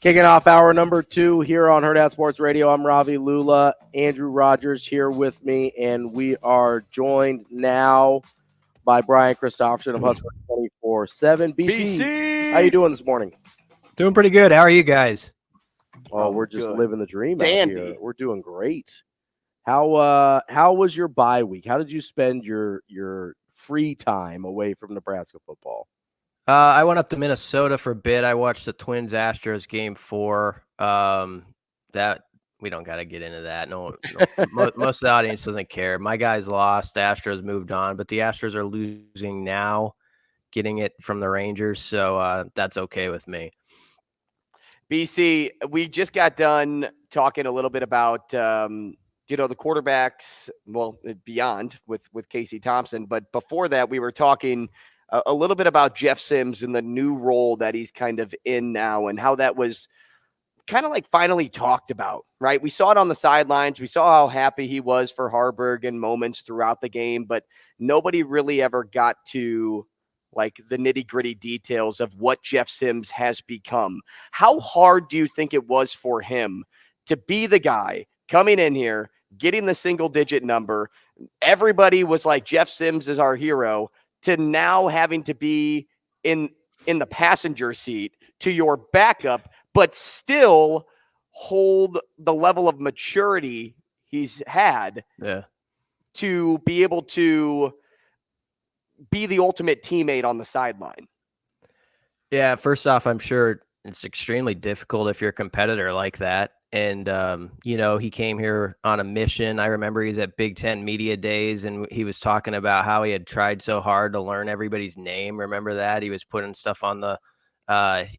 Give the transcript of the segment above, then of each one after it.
Kicking off hour number 2 here on Hurrdat Sports Radio. I'm Ravi Lula, Andrew Rogers here with me, and we are joined now by Brian Christopherson of Husker 24/7. BC, how you doing this morning? Doing pretty good. How are you guys? Oh, we're just living the dream Dandy. out here. We're doing great. How was your bye week? How did you spend your free time away from Nebraska football? I went up to Minnesota for a bit. I watched the Twins-Astros game 4. That we don't got to get into that. No most of the audience doesn't care. My guys lost. The Astros moved on, but the Astros are losing now, getting it from the Rangers, so that's okay with me. BC, we just got done talking a little bit about the quarterbacks, well, beyond with Casey Thompson, but before that, we were talking a little bit about Jeff Sims and the new role that he's kind of in now and how that was kind of like finally talked about, right? We saw it on the sidelines. We saw how happy he was for Harburg in moments throughout the game, but nobody really ever got to like the nitty-gritty details of what Jeff Sims has become. How hard do you think it was for him to be the guy coming in here, getting the single-digit number? Everybody was like, Jeff Sims is our hero, to now having to be in the passenger seat to your backup, but still hold the level of maturity he's had to be able to be the ultimate teammate on the sideline. Yeah, first off, I'm sure it's extremely difficult if you're a competitor like that. And, he came here on a mission. I remember he was at Big Ten Media Days, and he was talking about how he had tried so hard to learn everybody's name. Remember that? He was putting stuff on the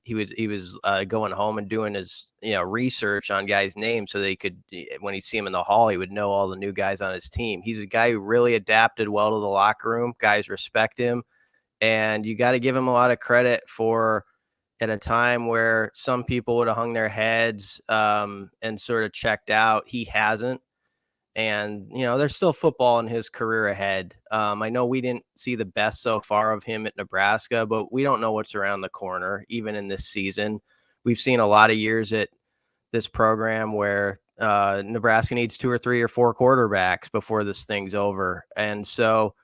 he was going home and doing his, research on guys' names so that he could, when he see him in the hall, he would know all the new guys on his team. He's a guy who really adapted well to the locker room. Guys respect him, and you got to give him a lot of credit for, at a time where some people would have hung their heads and sort of checked out. He hasn't. And, there's still football in his career ahead. I know we didn't see the best so far of him at Nebraska, but we don't know what's around the corner, even in this season. We've seen a lot of years at this program where Nebraska needs 2 or 3 or 4 quarterbacks before this thing's over. And so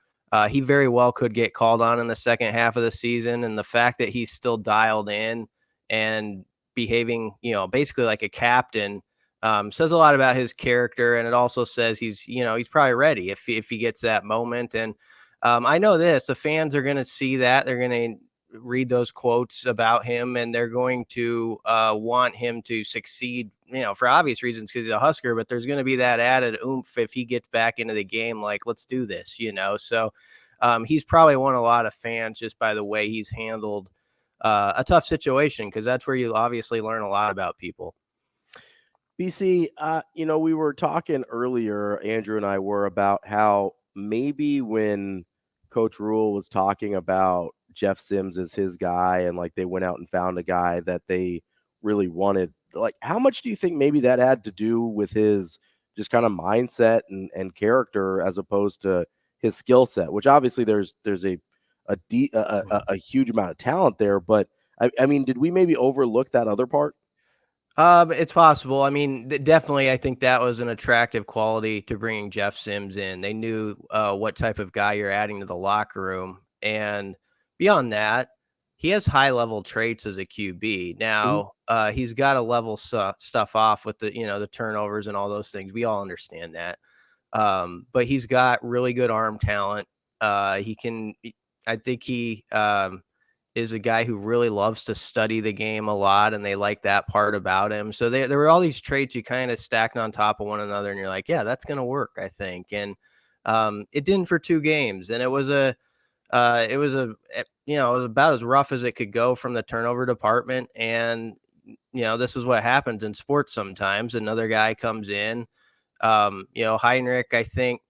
he very well could get called on in the second half of the season. And the fact that he's still dialed in and behaving, basically like a captain, says a lot about his character. And it also says he's probably ready if he gets that moment. And I know this, the fans are going to see that. They're going to read those quotes about him, and they're going to want him to succeed, for obvious reasons, because he's a Husker, but there's going to be that added oomph if he gets back into the game, like, let's do this, So he's probably won a lot of fans just by the way he's handled a tough situation, because that's where you obviously learn a lot about people. BC, we were talking earlier, Andrew and I were, about how maybe when Coach Rhule was talking about Jeff Sims as his guy, and like they went out and found a guy that they really wanted, like how much do you think maybe that had to do with his just kind of mindset and character as opposed to his skill set, which obviously there's a huge amount of talent there, but I mean, did we maybe overlook that other part? It's possible. I mean, definitely, I think that was an attractive quality to bringing Jeff Sims in. They knew what type of guy you're adding to the locker room. And beyond that, he has high-level traits as a QB. Now, he's got to level stuff off with the turnovers and all those things. We all understand that. But he's got really good arm talent. I think he is a guy who really loves to study the game a lot, and they like that part about him. So there were all these traits you kind of stacked on top of one another, and you're like, yeah, that's going to work, I think. And it didn't for 2 games, and it was about as rough as it could go from the turnover department. And this is what happens in sports sometimes. Another guy comes in. Heinrich, I think,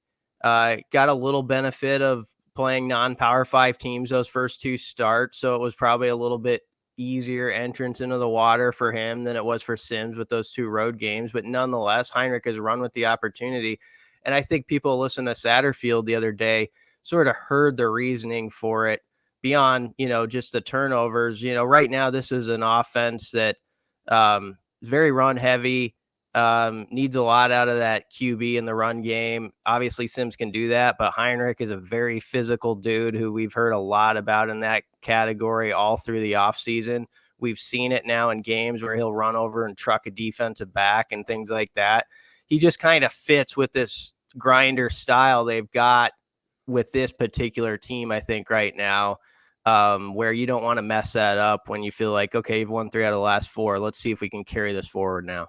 got a little benefit of playing non-Power 5 teams those first 2 starts, so it was probably a little bit easier entrance into the water for him than it was for Sims with those 2 road games. But nonetheless, Heinrich has run with the opportunity, and I think people listen to Satterfield the other day sort of heard the reasoning for it beyond just the turnovers. Right now this is an offense that Very run heavy. Needs a lot out of that QB in the run game. Obviously, Sims can do that, but Heinrich is a very physical dude who we've heard a lot about in that category all through the offseason. We've seen it now in games where he'll run over and truck a defensive back and things like that. He just kind of fits with this grinder style they've got with this particular team, I think, right now, where you don't want to mess that up when you feel like, okay, you've won 3 out of the last 4. Let's see if we can carry this forward now.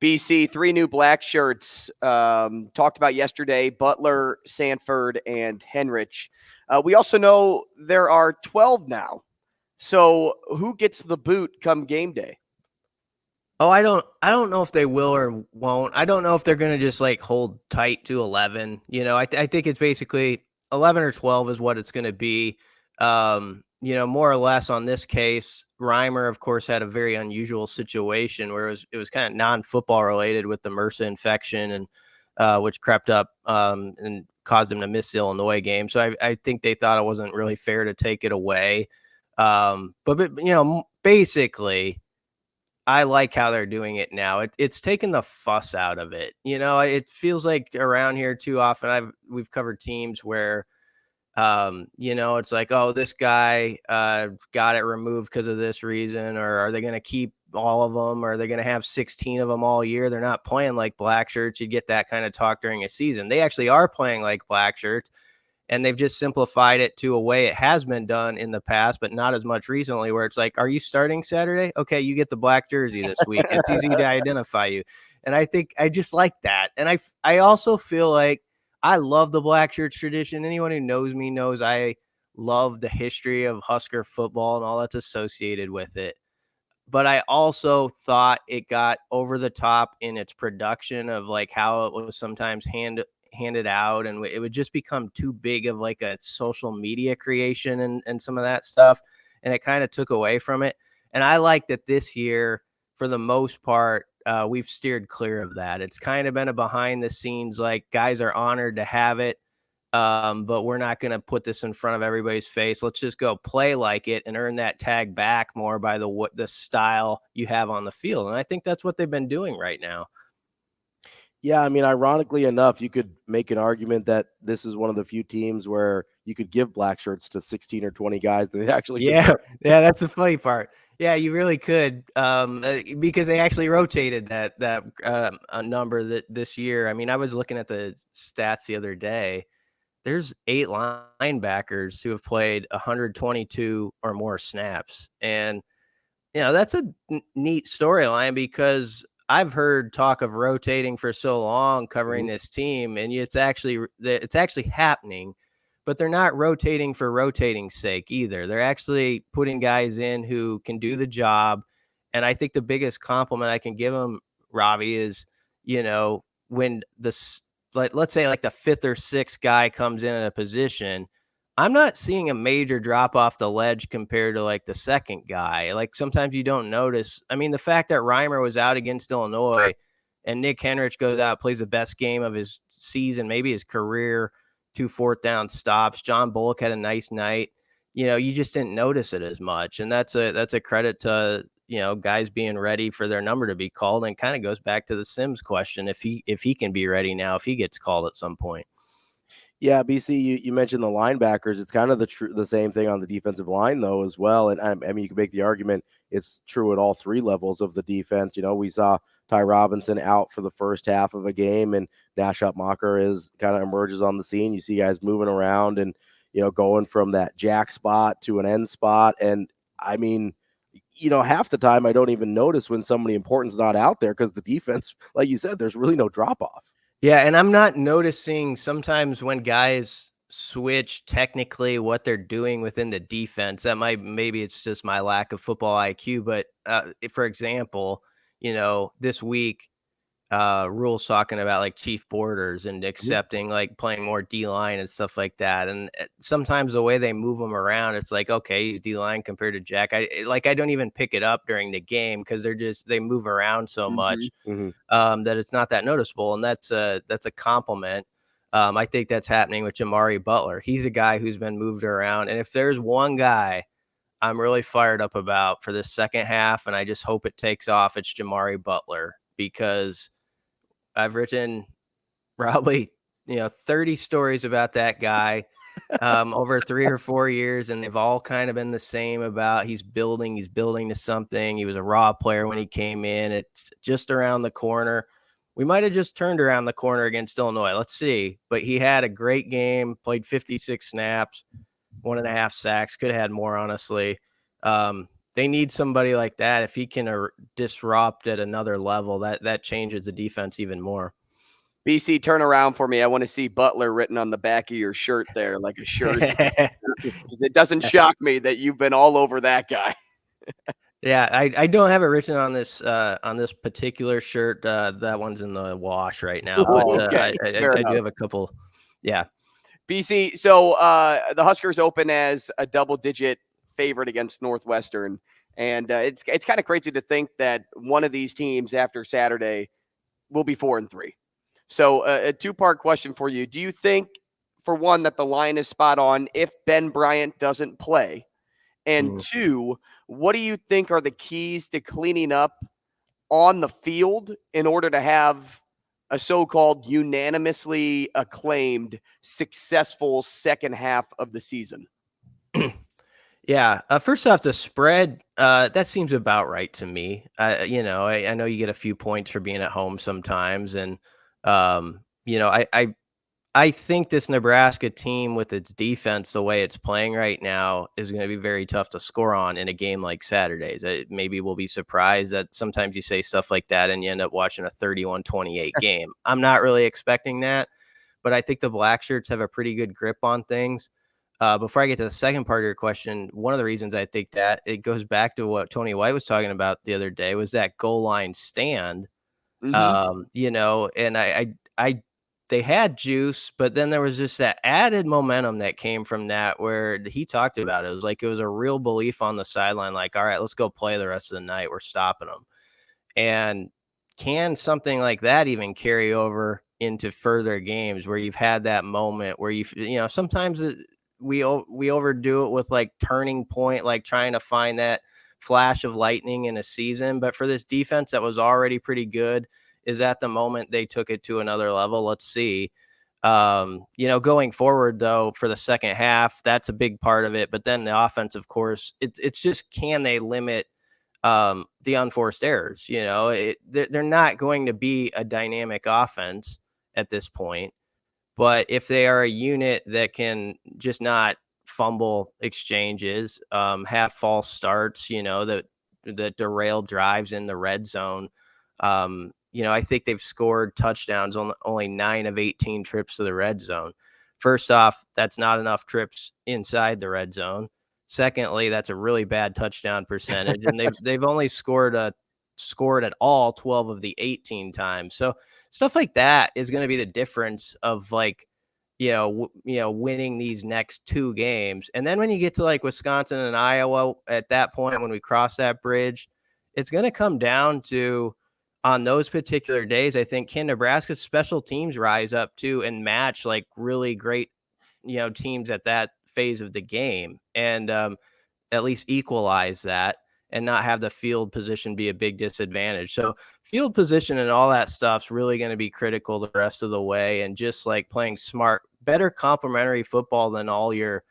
BC, 3 new black shirts talked about yesterday, Butler, Sanford, and Henrich. We also know there are 12 now. So who gets the boot come game day? Oh, I don't know if they will or won't. I don't know if they're going to just like hold tight to 11. I think it's basically 11 or 12 is what it's going to be. More or less on this case. Reimer, of course, had a very unusual situation where it was kind of non-football related with the MRSA infection and which crept up and caused him to miss the Illinois game. So I think they thought it wasn't really fair to take it away. But basically, I like how they're doing it now. It's taken the fuss out of it. It feels like around here too often we've covered teams where it's like, oh, this guy got it removed because of this reason, or are they going to keep all of them, or are they going to have 16 of them all year? They're not playing like black shirts. You get that kind of talk during a season. They actually are playing like black shirts, and they've just simplified it to a way it has been done in the past, but not as much recently, where it's like, are you starting Saturday? Okay, you get the black jersey this week. It's easy to identify you. And I think I just like that. And I also feel like I love the black shirts tradition. Anyone who knows me knows I love the history of Husker football and all that's associated with it. But I also thought it got over the top in its production of like how it was sometimes handed out, and it would just become too big of like a social media creation and some of that stuff. And it kind of took away from it. And I like that this year, for the most part, we've steered clear of that. It's kind of been a behind the scenes, like guys are honored to have it. But we're not going to put this in front of everybody's face. Let's just go play like it and earn that tag back more by the style you have on the field. And I think that's what they've been doing right now. Yeah, I mean, ironically enough, you could make an argument that this is one of the few teams where you could give black shirts to 16 or 20 guys that they actually deserve. Yeah, that's the funny part. Yeah, you really could, because they actually rotated that a number this year. I mean, I was looking at the stats the other day. There's 8 linebackers who have played 122 or more snaps, and that's a neat storyline because I've heard talk of rotating for so long covering this team, and it's actually happening, but they're not rotating for rotating's sake either. They're actually putting guys in who can do the job. And I think the biggest compliment I can give them, Ravi, is, when let's say like the 5th or 6th guy comes in a position, I'm not seeing a major drop off the ledge compared to like the 2nd guy. Like sometimes you don't notice. I mean, the fact that Reimer was out against Illinois and Nick Henrich goes out, plays the best game of his season, maybe his career, 2 4th down stops. John Bullock had a nice night. You just didn't notice it as much. And that's a credit to, guys being ready for their number to be called, and kind of goes back to the Sims question. If he can be ready now, if he gets called at some point. Yeah, BC, you mentioned the linebackers. It's kind of the same thing on the defensive line, though, as well. And I mean, you can make the argument it's true at all 3 levels of the defense. We saw Ty Robinson out for the first half of a game, and Nash Upmacher is kind of emerges on the scene. You see guys moving around and, going from that jack spot to an end spot. And I mean, half the time I don't even notice when somebody important's not out there because the defense, like you said, there's really no drop off. Yeah, and I'm not noticing sometimes when guys switch technically what they're doing within the defense. Maybe it's just my lack of football IQ, but for example, this week Rhule's talking about like chief borders and accepting like playing more D-line and stuff like that. And sometimes the way they move them around, it's like, okay, he's D-line compared to Jack. I don't even pick it up during the game because they move around so much that it's not that noticeable. And that's a compliment. I think that's happening with Jamari Butler. He's a guy who's been moved around. And if there's one guy I'm really fired up about for this second half, and I just hope it takes off. It's Jamari Butler, because I've written probably 30 stories about that guy over 3 or 4 years, and they've all kind of been the same about he's building to something. He was a raw player when he came in. It's just around the corner. We might have just turned around the corner against Illinois. Let's see. But he had a great game, played 56 snaps, 1.5 sacks, could have had more, honestly. They need somebody like that. If he can disrupt at another level, that changes the defense even more. BC, turn around for me. I want to see Butler written on the back of your shirt there, like a shirt. It doesn't shock me that you've been all over that guy. Yeah, I don't have it written on this particular shirt. That one's in the wash right now. But Okay, I do have a couple. Yeah. BC, so the Huskers open as a double-digit favorite against Northwestern, and it's kind of crazy to think that one of these teams after Saturday will be 4-3. So a two-part question for you. Do you think, for one, that the line is spot on if Ben Bryant doesn't play? And two, what do you think are the keys to cleaning up on the field in order to have a so-called unanimously acclaimed successful second half of the season? Yeah. First off, the spread, that seems about right to me. I know you get a few points for being at home sometimes. And, I think this Nebraska team with its defense, the way it's playing right now, is going to be very tough to score on in a game like Saturday's. Maybe we'll be surprised that sometimes you say stuff like that and you end up watching a 31-28 game. I'm not really expecting that, but I think the Black Shirts have a pretty good grip on things. Before I get to the second part of your question, one of the reasons I think that it goes back to what Tony White was talking about the other day was that goal line stand. And I they had juice, but then there was just that added momentum that came from that, where he talked about it. It was like it was a real belief on the sideline, like, all right, let's go play the rest of the night. We're stopping them. And can something like that even carry over into further games where you've had that moment where sometimes we overdo it with like turning point, like trying to find that flash of lightning in a season. But for this defense that was already pretty good, is at the moment they took it to another level. Let's see. Going forward, though, for the second half, that's a big part of it. But then the offense, of course, it's just, can they limit the unforced errors? They're not going to be a dynamic offense at this point. But if they are a unit that can just not fumble exchanges, have false starts, that derail drives in the red zone, I think they've scored touchdowns on only 9 of 18 trips to the red zone. First off, that's not enough trips inside the red zone. Secondly, that's a really bad touchdown percentage, and they've only scored at all 12 of the 18 times. So stuff like that is going to be the difference of winning these next 2 games. And then when you get to like Wisconsin and Iowa, at that point, when we cross that bridge, it's going to come down to, on those particular days, I think, can Nebraska's special teams rise up to and match like really great, teams at that phase of the game, and at least equalize that and not have the field position be a big disadvantage. So field position and all that stuff's really going to be critical the rest of the way, and just like playing smart, better complementary football than all your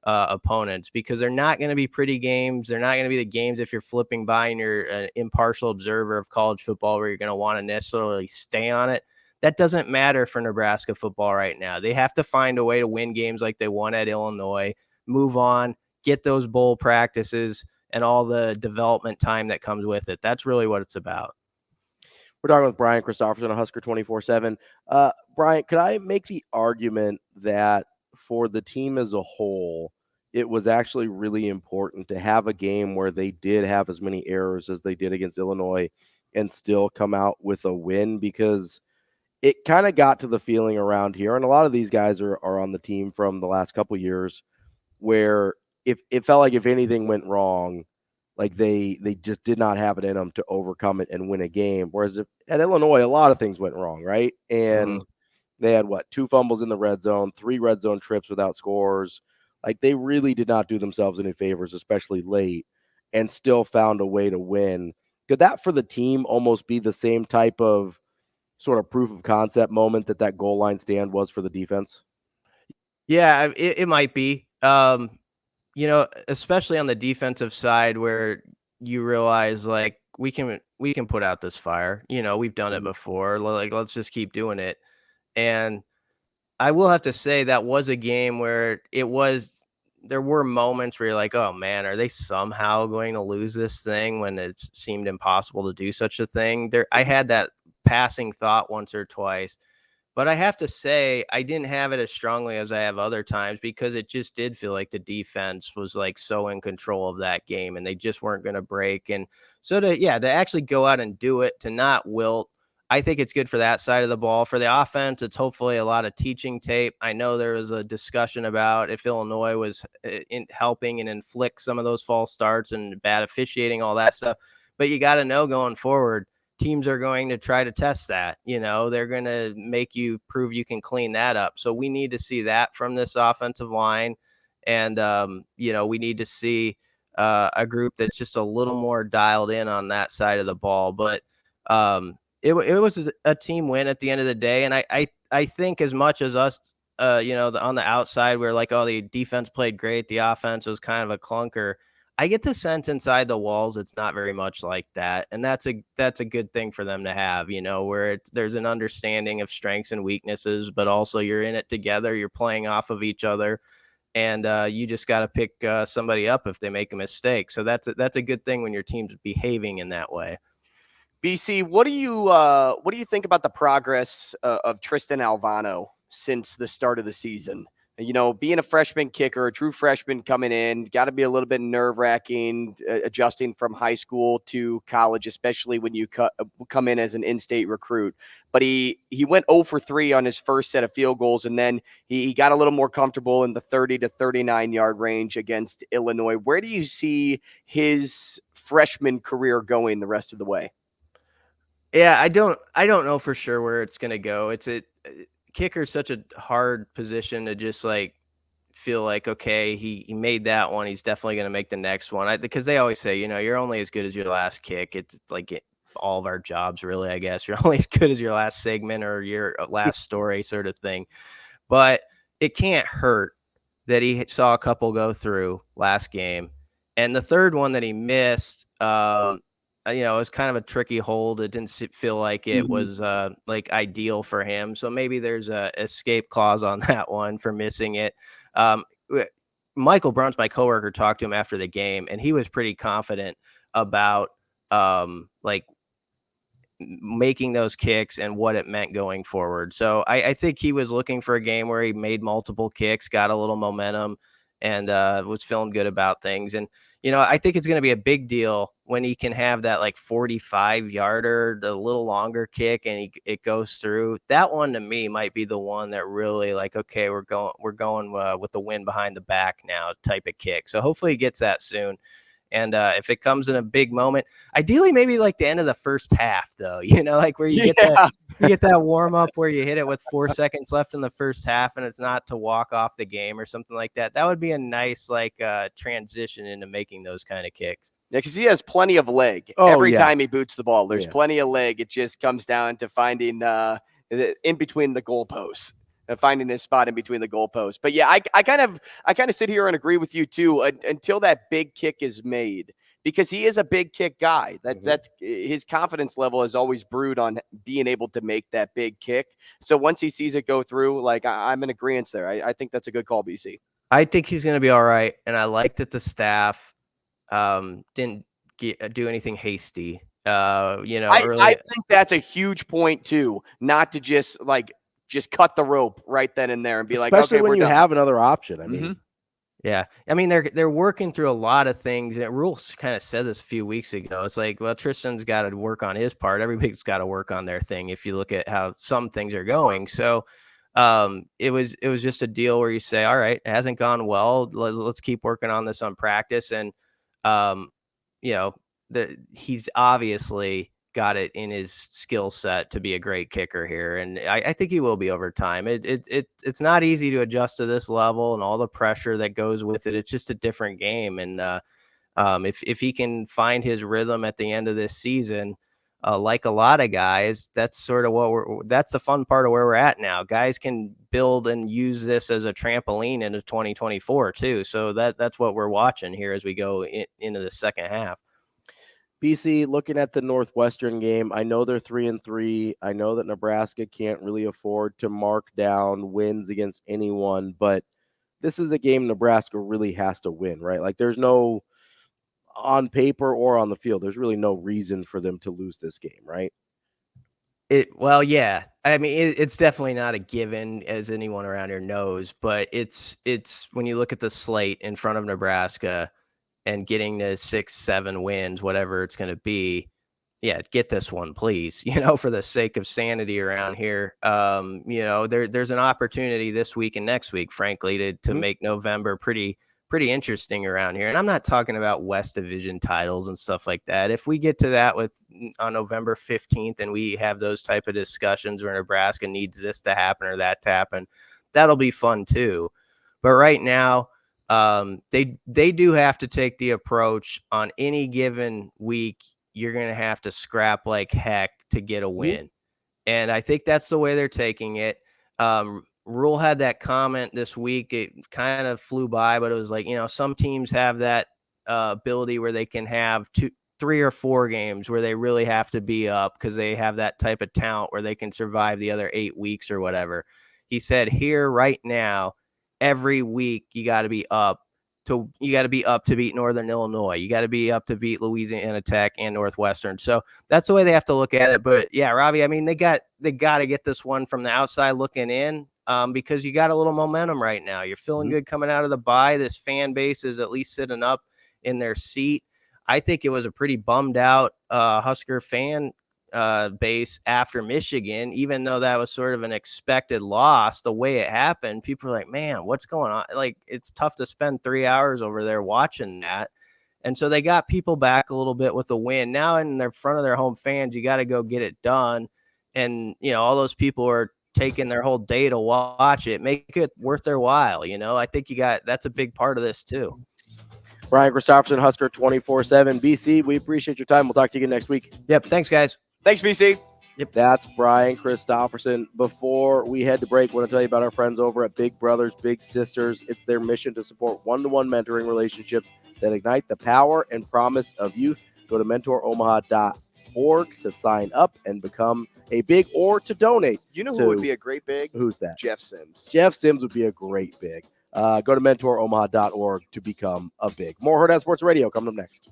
opponents, because they're not going to be pretty games. They're not going to be the games, if you're flipping by and you're an impartial observer of college football, where you're going to want to necessarily stay on it. That doesn't matter for Nebraska football right now. They have to find a way to win games like they won at Illinois, move on, get those bowl practices and all the development time that comes with it. That's really what it's about. We're talking with Brian Christopherson, a Husker 24/7. Brian, could I make the argument that for the team as a whole, it was actually really important to have a game where they did have as many errors as they did against Illinois and still come out with a win? Because it kind of got to the feeling around here, and a lot of these guys are on the team from the last couple years, where if it felt like if anything went wrong, like they just did not have it in them to overcome it and win a game. Whereas at Illinois, a lot of things went wrong, right? And they had 2 fumbles in the red zone, 3 red zone trips without scores, Like, they really did not do themselves any favors, especially late, and still found a way to win. Could that for the team almost be the same type of sort of proof of concept moment that goal line stand was for the defense? Yeah, it might be. Especially on the defensive side where you realize like we can put out this fire. We've done it Mhm. before. Like let's just keep doing it. And I will have to say that was a game where there were moments where you're like, oh man, are they somehow going to lose this thing when it seemed impossible to do such a thing? I had that passing thought once or twice. But I have to say, I didn't have it as strongly as I have other times because it just did feel like the defense was like so in control of that game and they just weren't going to break. And so to actually go out and do it, to not wilt, I think it's good for that side of the ball. For the offense, it's hopefully a lot of teaching tape. I know there was a discussion about if Illinois was helping and inflict some of those false starts and bad officiating, all that stuff. But you got to know going forward, teams are going to try to test that. They're going to make you prove you can clean that up. So we need to see that from this offensive line. And, we need to see a group that's just a little more dialed in on that side of the ball. But it was a team win at the end of the day. And I think as much as us, on the outside, we're like, oh, the defense played great. The offense was kind of a clunker. I get the sense inside the walls it's not very much like that, and that's a good thing for them to have, where there's an understanding of strengths and weaknesses, but also you're in it together, you're playing off of each other, and you just got to pick somebody up if they make a mistake. So that's a good thing when your team's behaving in that way. BC, what do you think about the progress of Tristan Alvano since the start of the season? Being a freshman kicker, a true freshman coming in, got to be a little bit nerve-wracking adjusting from high school to college, especially when you come in as an in-state recruit. But he went 0 for 3 on his first set of field goals, and then he got a little more comfortable in the 30 to 39-yard range against Illinois. Where do you see his freshman career going the rest of the way? Yeah, I don't know for sure where it's going to go. Kicker is such a hard position to just like feel like, okay, he made that one, he's definitely going to make the next one. Because they always say, you're only as good as your last kick. It's like all of our jobs, really, I guess. You're only as good as your last segment or your last story sort of thing. But it can't hurt that he saw a couple go through last game. And the third one that he missed, it was kind of a tricky hold. It didn't feel like it was like ideal for him. So maybe there's a escape clause on that one for missing it. Michael Bruns, my coworker, talked to him after the game, and he was pretty confident about like making those kicks and what it meant going forward. So I think he was looking for a game where he made multiple kicks, got a little momentum, and was feeling good about things. And, I think it's going to be a big deal when he can have that like 45-yarder, the little longer kick, and it goes through. That one to me might be the one that really like, okay, we're going with the wind behind the back now type of kick. So hopefully he gets that soon. And if it comes in a big moment, ideally maybe like the end of the first half, though, like where you get that warm up where you hit it with 4 seconds left in the first half, and it's not to walk off the game or something like that. That would be a nice like transition into making those kind of kicks. Yeah, because he has plenty of leg every time he boots the ball. There's plenty of leg. It just comes down to finding in between the goalposts. Finding his spot in between the goalposts. But yeah, I kind of sit here and agree with you too until that big kick is made, because he is a big kick guy. That's his confidence level is always brewed on being able to make that big kick. So once he sees it go through, like I'm in agreement there. I think that's a good call, BC. I think he's going to be all right, and I like that the staff didn't do anything hasty. Early. I think that's a huge point too, not to just cut the rope right then and there and be especially okay, when we're you done. have another option. I mean, yeah. I mean, they're working through a lot of things. And Rhule kind of said this a few weeks ago. It's like, well, Tristan's got to work on his part. Everybody's got to work on their thing if you look at how some things are going. So it was just a deal where you say, all right, it hasn't gone well. Let's keep working on this on practice. And, he's obviously got it in his skill set to be a great kicker here, and I think he will be over time. It's not easy to adjust to this level and all the pressure that goes with it. It's just a different game, and if he can find his rhythm at the end of this season, like a lot of guys, that's sort of that's the fun part of where we're at now. Guys can build and use this as a trampoline into 2024 too. So that's what we're watching here as we go into the second half. BC, looking at the Northwestern game, I know they're 3-3. I know that Nebraska can't really afford to mark down wins against anyone, but this is a game Nebraska really has to win, right? Like there's no, on paper or on the field, there's really no reason for them to lose this game, right? Well, yeah. I mean, it's definitely not a given, as anyone around here knows, but it's when you look at the slate in front of Nebraska and getting to 6-7 wins, whatever it's going to be, yeah, get this one, please, for the sake of sanity around here. There's an opportunity this week and next week, frankly, to make November pretty interesting around here. And I'm not talking about West Division titles and stuff like that. If we get to that on November 15th and we have those type of discussions where Nebraska needs this to happen or that to happen, that'll be fun too. But right now, they do have to take the approach on any given week. You're going to have to scrap like heck to get a win. And I think that's the way they're taking it. Rhule had that comment this week. It kind of flew by, but it was like, some teams have that ability where they can have 3 or 4 games where they really have to be up because they have that type of talent where they can survive the other 8 weeks or whatever. He said here right now, every week you got to be up to beat Northern Illinois. You got to be up to beat Louisiana Tech and Northwestern. So that's the way they have to look at it. But yeah, Robbie, I mean, they got to get this one from the outside looking in because you got a little momentum right now. You're feeling good coming out of the bye. This fan base is at least sitting up in their seat. I think it was a pretty bummed out Husker fan base after Michigan, even though that was sort of an expected loss. The way it happened, people are like, man, what's going on? Like, it's tough to spend 3 hours over there watching that. And so they got people back a little bit with a win. Now in their front of their home fans, you got to go get it done. And, all those people are taking their whole day to watch it, make it worth their while. I think that's a big part of this too. Brian Christopherson, Husker 24/7. BC, we appreciate your time. We'll talk to you again next week. Yep. Thanks, guys. Thanks, BC. Yep. That's Brian Christopherson. Before we head to break, I want to tell you about our friends over at Big Brothers Big Sisters. It's their mission to support one-to-one mentoring relationships that ignite the power and promise of youth. Go to mentoromaha.org to sign up and become a big or to donate. You know who would be a great big? Who's that? Jeff Sims. Jeff Sims would be a great big. Go to mentoromaha.org to become a big. More Hurrdat Sports Radio coming up next.